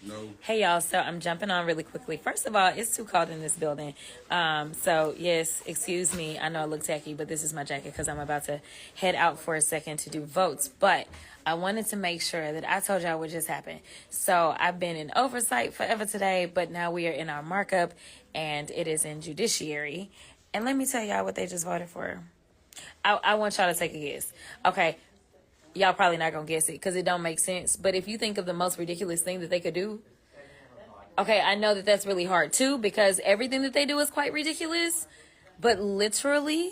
No. Hey y'all, so I'm jumping on really quickly. First of all, it's too cold in this building. So yes, excuse me. I know I look tacky, but this is my jacket because I'm about to head out for a second to do votes. But I wanted to make sure that I told y'all what just happened. So I've been in oversight forever today, but now we are in our markup and it is in judiciary. And let me tell y'all what they just voted for. I want y'all to take a guess. Okay. Y'all probably not gonna guess it because it don't make sense. But if you think of the most ridiculous thing that they could do, okay, I know that that's really hard too because everything that they do is quite ridiculous. But literally,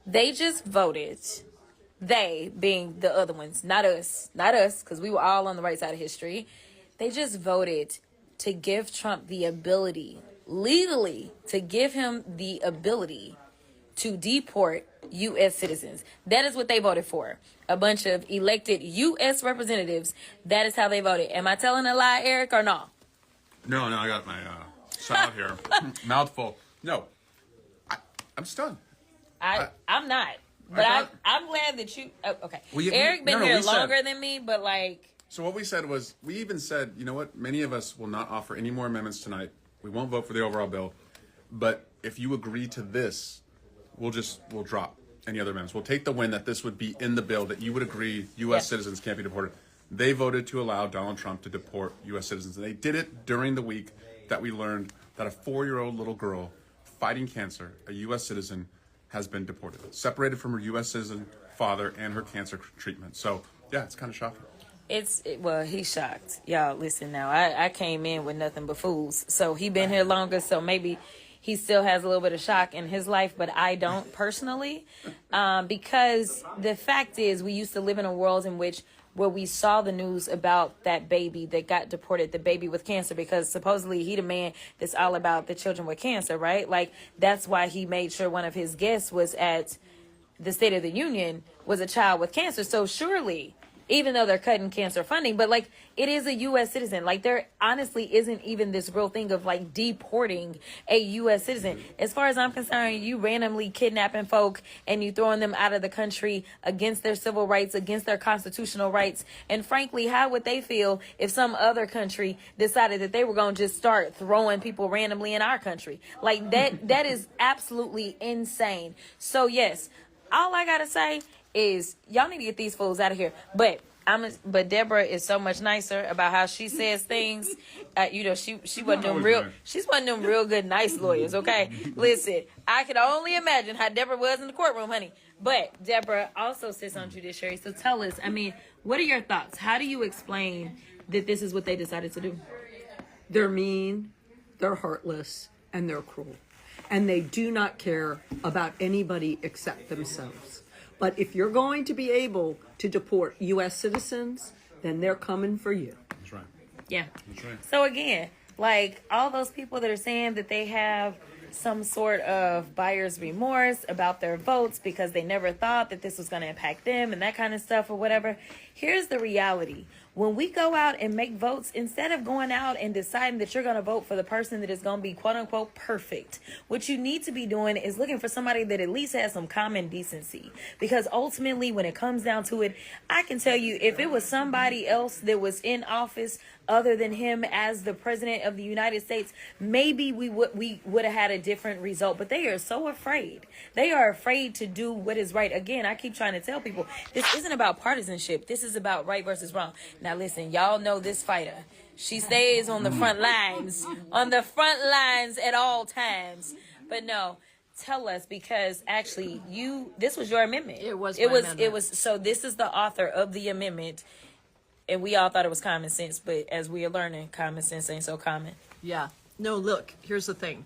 they just voted. They being the other ones, not us, because we were all on the right side of history. They just voted to give Trump the ability, legally, to give him the ability to deport U.S. citizens. That is what they voted for. A bunch of elected U.S. representatives. That is how they voted. Am I telling a lie, Eric, or no? No, I got my salad here. Mouthful. No. I'm stunned. I'm not. But I'm glad that you... Oh, okay. Eric been here longer than me, but like... So what we said was, we even said, you know what? Many of us will not offer any more amendments tonight. We won't vote for the overall bill. But if you agree to this, we'll drop any other amendments. We'll take the win that this would be in the bill, that you would agree U.S. citizens can't be deported. They voted to allow Donald Trump to deport U.S. citizens. And they did it during the week that we learned that a 4-year-old little girl fighting cancer, a U.S. citizen, has been deported, separated from her U.S. citizen father and her cancer treatment. So, yeah, it's kind of shocking. Well, he's shocked. Y'all, listen now. I came in with nothing but fools. So he been here longer, so maybe he still has a little bit of shock in his life, but I don't personally. Because the fact is, we used to live in a world in which where we saw the news about that baby that got deported, the baby with cancer, because supposedly he the man that's all about the children with cancer, right? Like, that's why he made sure one of his guests was at the State of the Union was a child with cancer. So surely, even though they're cutting cancer funding, but like, it is a U.S. citizen. Like, there honestly isn't even this real thing of like deporting a U.S. citizen. As far as I'm concerned, you randomly kidnapping folk and you throwing them out of the country against their civil rights, against their constitutional rights. And frankly, how would they feel if some other country decided that they were going to just start throwing people randomly in our country? Like, that is absolutely insane. So yes, all I gotta say is y'all need to get these fools out of here. But Deborah is so much nicer about how she says things. She wasn't them real. She's one of them real good, nice lawyers. Okay, listen, I can only imagine how Deborah was in the courtroom, honey. But Deborah also sits on judiciary. So tell us, what are your thoughts? How do you explain that this is what they decided to do? They're mean, they're heartless, and they're cruel. And they do not care about anybody except themselves. But if you're going to be able to deport U.S. citizens, then they're coming for you. That's right. Yeah. That's right. So again, like, all those people that are saying that they have some sort of buyer's remorse about their votes because they never thought that this was going to impact them and that kind of stuff or whatever. Here's the reality. When we go out and make votes, instead of going out and deciding that you're going to vote for the person that is going to be quote unquote perfect, what you need to be doing is looking for somebody that at least has some common decency. Because ultimately, when it comes down to it, I can tell you, if it was somebody else that was in office other than him as the president of the United States, maybe we would have had a different result. But they are so afraid. They are afraid to do what is right. Again, I keep trying to tell people, this isn't about partisanship. This is about right versus wrong. Now, listen, y'all know this fighter. She stays on the front lines, at all times. But no, tell us, because actually this was your amendment. It was my amendment. So this is the author of the amendment. And we all thought it was common sense, but as we are learning, common sense ain't so common. Yeah. No, look, here's the thing.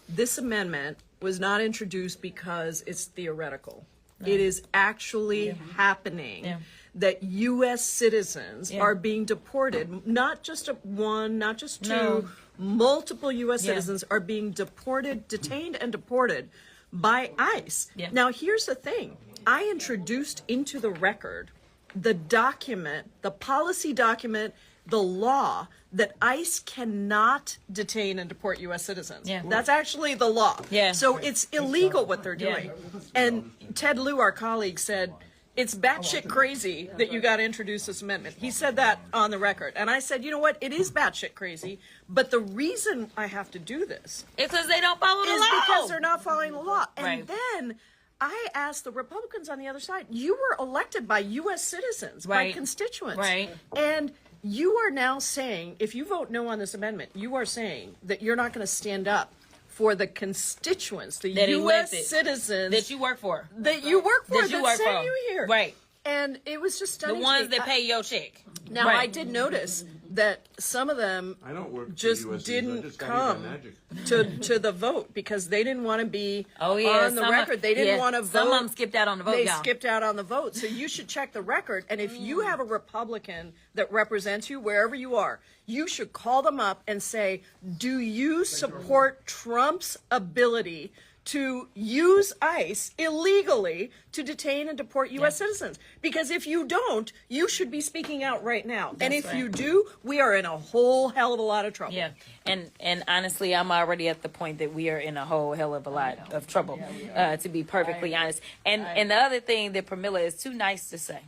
This amendment was not introduced because it's theoretical. No. It is actually happening that U.S. citizens are being deported, not just one, not just two, multiple U.S. citizens are being detained and deported by ICE. Yeah. Now, here's the thing. I introduced into the record the document, the policy document, the law that ICE cannot detain and deport U.S. citizens. Yeah. That's actually the law. Yeah. So it's illegal what they're doing. Yeah. And Ted Lieu, our colleague, said, it's batshit crazy that you got to introduce this amendment. He said that on the record. And I said, you know what? It is batshit crazy. But the reason I have to do this It's because they don't follow the is law. because they're not following the law. And Right. then I asked the Republicans on the other side, you were elected by U.S. citizens, by Right. constituents. Right. And you are now saying, if you vote no on this amendment, you are saying that you're not going to stand up for the constituents, the That U.S. elected. citizens that you work for. that you work for, That you that work sent for. you here. Right. And it was just The stunning. to ones me. that pay your check. Now, Right. I did notice that some of them I don't work for just USC, I didn't just got here by come magic. to the vote because they didn't want to be Oh, yeah, on the some record. They didn't want to vote. Some of them skipped out on the vote, They y'all. skipped out on the vote. So you should check the record. And if you have a Republican that represents you wherever you are, you should call them up and say, do you support Trump's ability to use ICE illegally to detain and deport U.S. citizens? Because if you don't, you should be speaking out right now. And if right. you do, we are in a whole hell of a lot of trouble. Yeah, and honestly, I'm already at the point that we are in a whole hell of a lot of trouble, to be perfectly honest. And the other thing that Pramila is too nice to say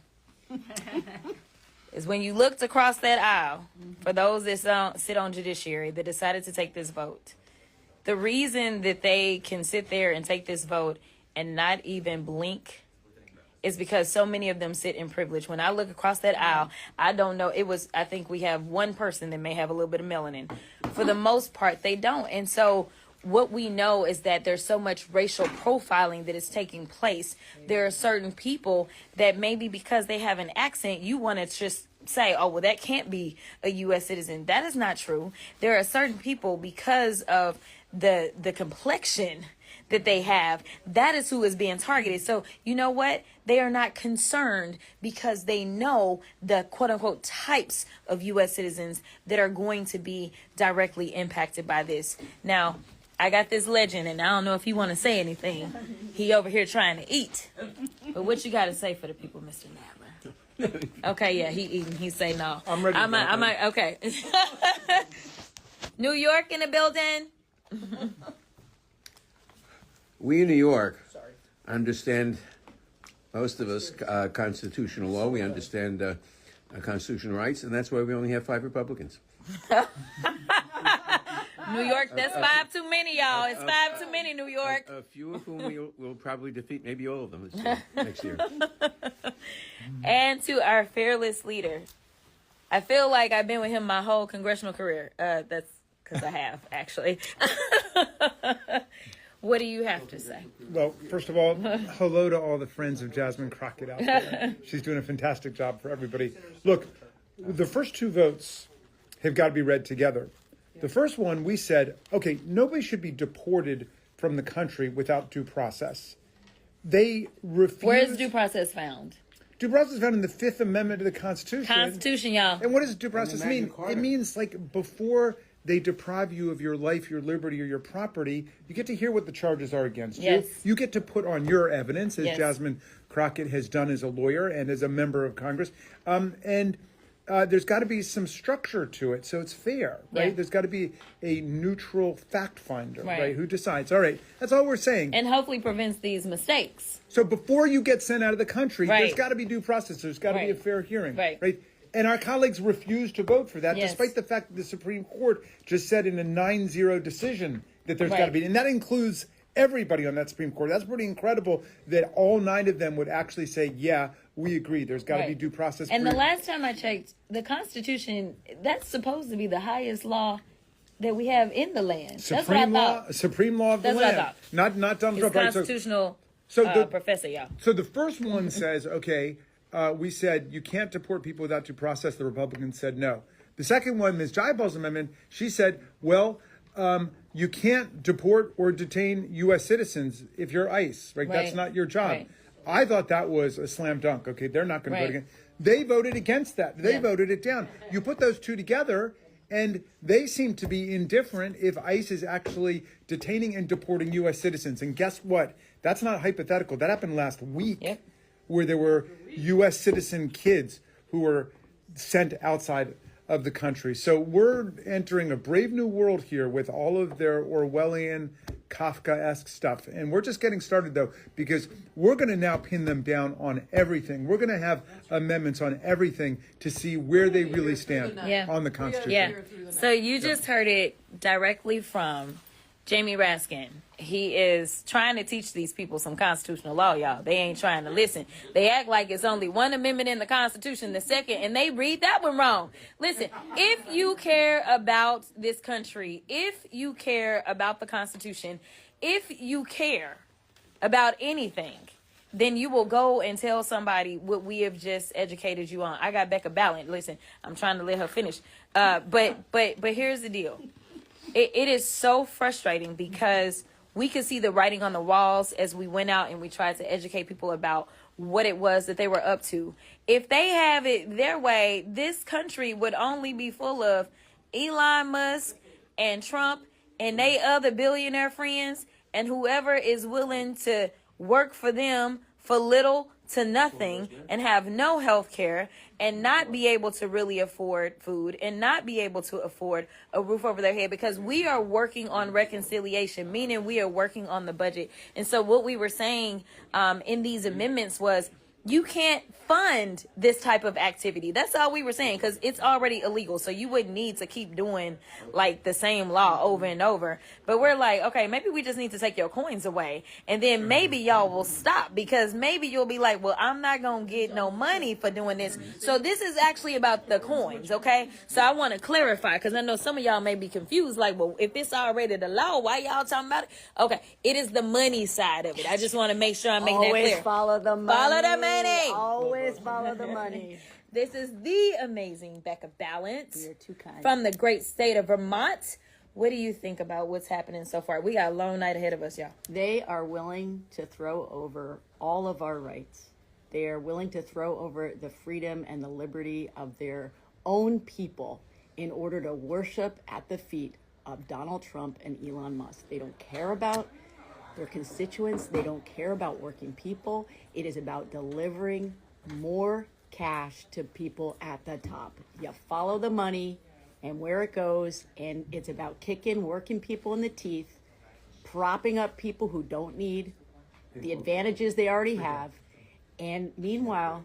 is when you looked across that aisle, for those that sit on judiciary that decided to take this vote, the reason that they can sit there and take this vote and not even blink is because so many of them sit in privilege. When I look across that aisle, I don't know. I think we have one person that may have a little bit of melanin. For the most part, they don't. And so what we know is that there's so much racial profiling that is taking place. There are certain people that maybe because they have an accent, you want to just say, oh, well, that can't be a U.S. citizen. That is not true. There are certain people, because of the complexion that they have, that is who is being targeted. So you know what? They are not concerned because they know the quote unquote types of U.S. citizens that are going to be directly impacted by this. Now, I got this legend, and I don't know if you want to say anything. He over here trying to eat. But what you got to say for the people, Mr. Nadler? Okay, yeah, he eating. He say no. I'm ready. Okay. New York in the building. We in New York understand, most of us, constitutional law. We understand constitutional rights, and that's why we only have 5 Republicans. New York, that's 5 too many, y'all. It's 5 too many, New York. A few of whom we'll probably defeat, maybe all of them next year. And to our fearless leader. I feel like I've been with him my whole congressional career. That's because I have, actually. What do you have to say? Well, first of all, hello to all the friends of Jasmine Crockett out there. She's doing a fantastic job for everybody. Look, the first 2 votes have got to be read together. The first one, we said, okay, nobody should be deported from the country without due process. They refused. Where is due process found? Due process is found in the 5th Amendment to the Constitution. Constitution, y'all. And what does due process Magna mean? Carta. It means like before they deprive you of your life, your liberty, or your property, you get to hear what the charges are against Yes. you. You get to put on your evidence, as Yes. Jasmine Crockett has done as a lawyer and as a member of Congress. And there's got to be some structure to it, so it's fair, right? Yeah. There's got to be a neutral fact finder, Right. right? Who decides? All right, that's all we're saying. And hopefully prevents these mistakes. So before you get sent out of the country, Right. there's got to be due process. There's got to be Right. a fair hearing, Right. And our colleagues refused to vote for that, Yes. despite the fact that the Supreme Court just said in a 9-0 decision that there's got to Right. be, and that includes everybody on that Supreme Court. That's pretty incredible that all 9 of them would actually say, yeah, we agree. There's got to be Right. due process. And for the last time I checked, the Constitution, that's supposed to be the highest law that we have in the land. That's what I Supreme law, thought. Supreme law of That's the what I land. thought. Not Donald It's Trump. Right? constitutional So the- professor, y'all. So the first one says, okay, we said you can't deport people without due process. The Republicans said no. The second one, Ms. Jayapal's amendment, she said, well, you can't deport or detain U.S. citizens if you're ICE, right? That's Right. not your job. Right. I thought that was a slam dunk. Okay, they're not going to vote Right. again. They voted against that. They Yeah. voted it down. You put those 2 together, and they seem to be indifferent if ICE is actually detaining and deporting U.S. citizens. And guess what? That's not hypothetical. That happened last week, Yep. where there were U.S. citizen kids who were sent outside of the country. So we're entering a brave new world here with all of their Orwellian Kafka-esque stuff. And we're just getting started, though, because we're going to now pin them down on everything. We're going to have amendments on everything to see where they really stand on the Constitution. Yeah. So you just heard it directly from Jamie Raskin. He is trying to teach these people some constitutional law, y'all. They ain't trying to listen. They act like it's only one amendment in the Constitution, the second, and they read that one wrong. Listen, if you care about this country, if you care about the Constitution, if you care about anything, then you will go and tell somebody what we have just educated you on. I got Becca Ballant. Listen, I'm trying to let her finish. But here's the deal. It is so frustrating because we could see the writing on the walls as we went out and we tried to educate people about what it was that they were up to. If they have it their way, this country would only be full of Elon Musk and Trump and they other billionaire friends and whoever is willing to work for them for little to nothing and have no health care and not be able to really afford food and not be able to afford a roof over their head, because we are working on reconciliation, meaning we are working on the budget. And so what we were saying in these amendments was you can't fund this type of activity. That's all we were saying, because it's already illegal. So you wouldn't need to keep doing like the same law over and over. But we're like, okay, maybe we just need to take your coins away. And then maybe y'all will stop, because maybe you'll be like, well, I'm not going to get no money for doing this. So this is actually about the coins, okay? So I want to clarify, because I know some of y'all may be confused, like, well, if it's already the law, why y'all talking about it? Okay, it is the money side of it. I just want to make sure I'm making that clear. Always follow the money. Follow the money. Always follow the money. This is the amazing Becca Ballant. You're too kind. From the great state of Vermont. What do you think about what's happening so far? We got a long night ahead of us, y'all. They are willing to throw over all of our rights. They are willing to throw over the freedom and the liberty of their own people in order to worship at the feet of Donald Trump and Elon Musk. They don't care about their constituents. They don't care about working people. It is about delivering more cash to people at the top. You follow the money and where it goes, and it's about kicking working people in the teeth, propping up people who don't need the advantages they already have, and meanwhile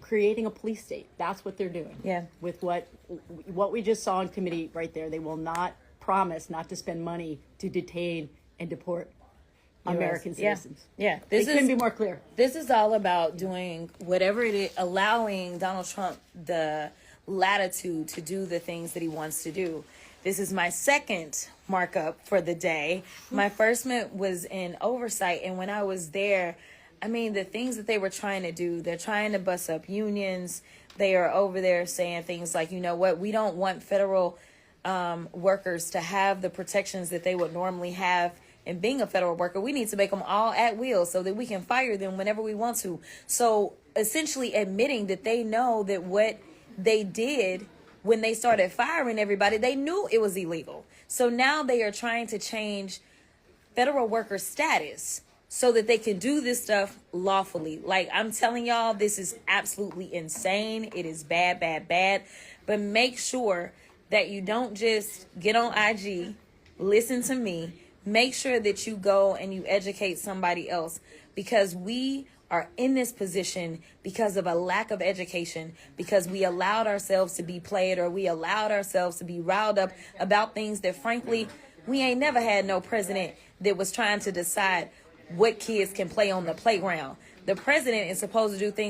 creating a police state. That's what they're doing. Yeah. With what we just saw in committee right there. They will not promise not to spend money to detain and deport American citizens. Yeah. This couldn't be more clear. This is all about doing whatever it is, allowing Donald Trump the latitude to do the things that he wants to do. This is my second markup for the day. My first was in oversight, and when I was there, I mean, the things that they were trying to do, they're trying to bust up unions. They are over there saying things like, you know what, we don't want federal workers to have the protections that they would normally have in being a federal worker. We need to make them all at will so that we can fire them whenever we want to. So essentially admitting that they know that what they did when they started firing everybody, they knew it was illegal. So now they are trying to change federal worker status so that they can do this stuff lawfully. Like, I'm telling y'all, this is absolutely insane. It is bad, bad, bad. But make sure that you don't just get on IG, listen to me. Make sure that you go and you educate somebody else, because we are in this position because of a lack of education, because we allowed ourselves to be played, or we allowed ourselves to be riled up about things that, frankly, we ain't never had no president that was trying to decide what kids can play on the playground. The president is supposed to do things